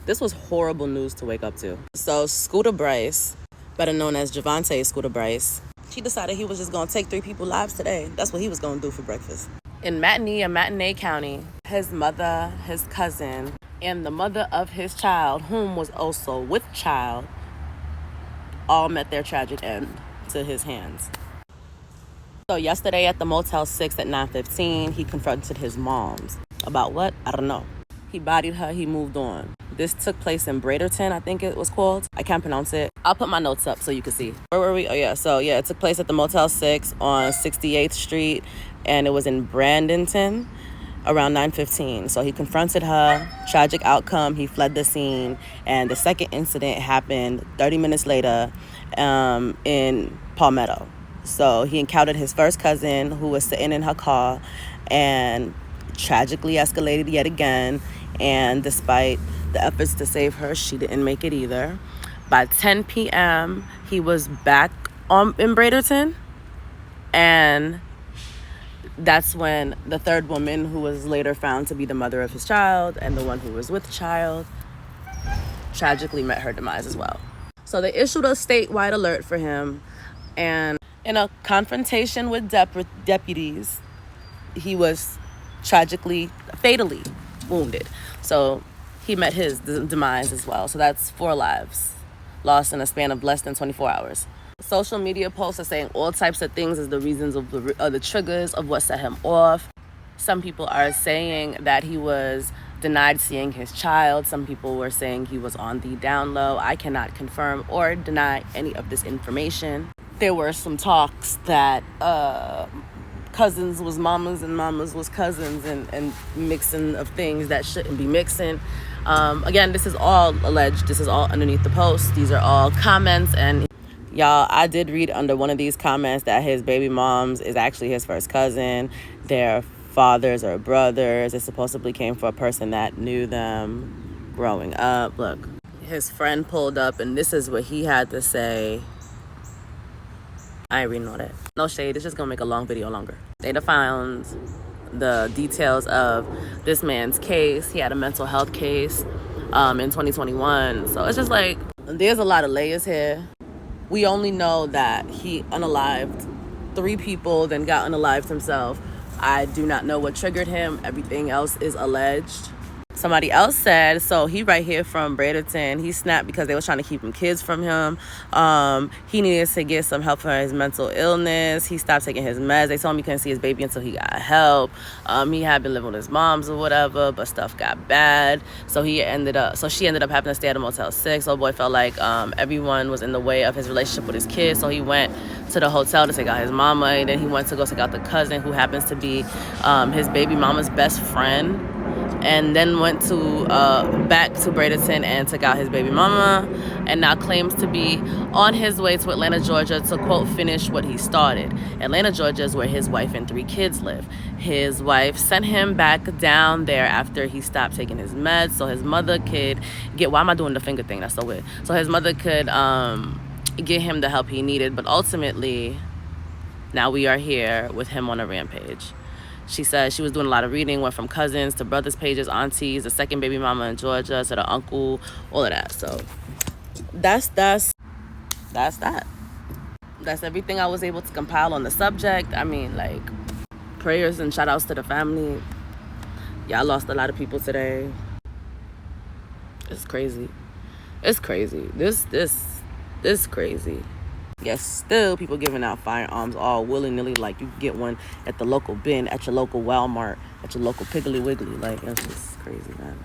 This was horrible news to wake up to. So Scoota Brice, better known as Javontee Scoota Brice, he decided he was just going to take 3 people's lives today. That's what he was going to do for breakfast. In Manatee County, his mother, his cousin, and the mother of his child, whom was also with child, all met their tragic end to his hands. So yesterday at the Motel 6 at 9:15, he confronted his moms. About what? I don't know. He bodied her, he moved on. This took place in Bradenton, I think it was called. I can't pronounce it. I'll put my notes up so you can see. Where were we? Oh yeah, so yeah, it took place at the Motel 6 on 68th Street, and it was in Bradenton around 9:15. So he confronted her, tragic outcome, he fled the scene, and the second incident happened 30 minutes later in Palmetto. So he encountered his first cousin who was sitting in her car and tragically escalated yet again, and despite the efforts to save her, she didn't make it either. By 10 p.m., he was back in Bradenton, and that's when the third woman, who was later found to be the mother of his child and the one who was with child, tragically met her demise as well. So they issued a statewide alert for him, and in a confrontation with deputies, he was fatally wounded. So he met his demise as well. So that's 4 lives lost in a span of less than 24 hours. Social media posts are saying all types of things as the reasons of the triggers of what set him off. Some people are saying that he was denied seeing his child. Some people were saying he was on the down low. I cannot confirm or deny any of this information. There were some talks that cousins was mamas and mamas was cousins, and mixing of things that shouldn't be mixing. Again, this is all alleged. This is all underneath the post. These are all comments, and y'all, I did read under one of these comments that his baby moms is actually his first cousin. Their fathers or brothers. It supposedly came from a person that knew them growing up. Look, his friend pulled up, and this is what he had to say. I ain't reading all that. No shade. It's just gonna make a long video longer. They found the details of this man's case. He had a mental health case in 2021. So it's just like, there's a lot of layers here. We only know that he unalived 3 people, then got unalived himself. I do not know what triggered him. Everything else is alleged. Somebody else said, so he right here from Bradenton, he snapped because they was trying to keep him kids from him. He needed to get some help for his mental illness. He stopped taking his meds. They told him he couldn't see his baby until he got help. He had been living with his moms or whatever, but stuff got bad. So she ended up having to stay at a Motel 6. Old boy felt like everyone was in the way of his relationship with his kids. So he went to the hotel to take out his mama, and then he went to go take out the cousin who happens to be his baby mama's best friend. And then went to back to Bradenton and took out his baby mama, and now claims to be on his way to Atlanta, Georgia to, quote, finish what he started. Atlanta, Georgia is where his wife and 3 kids live. His wife sent him back down there after he stopped taking his meds so his mother could get, why am I doing the finger thing? That's so weird. So his mother could get him the help he needed, but ultimately now we are here with him on a rampage. She said she was doing a lot of reading, went from cousins to brothers' pages, aunties, the second baby mama in Georgia, to the uncle, all of that. So that's that. That's everything I was able to compile on the subject. I mean, like, prayers and shout outs to the family. Y'all lost a lot of people today. It's crazy. It's crazy. This crazy. Yes, still people giving out firearms all willy-nilly, like you get one at the local bin, at your local Walmart, at your local Piggly Wiggly. Like, that's just crazy, man.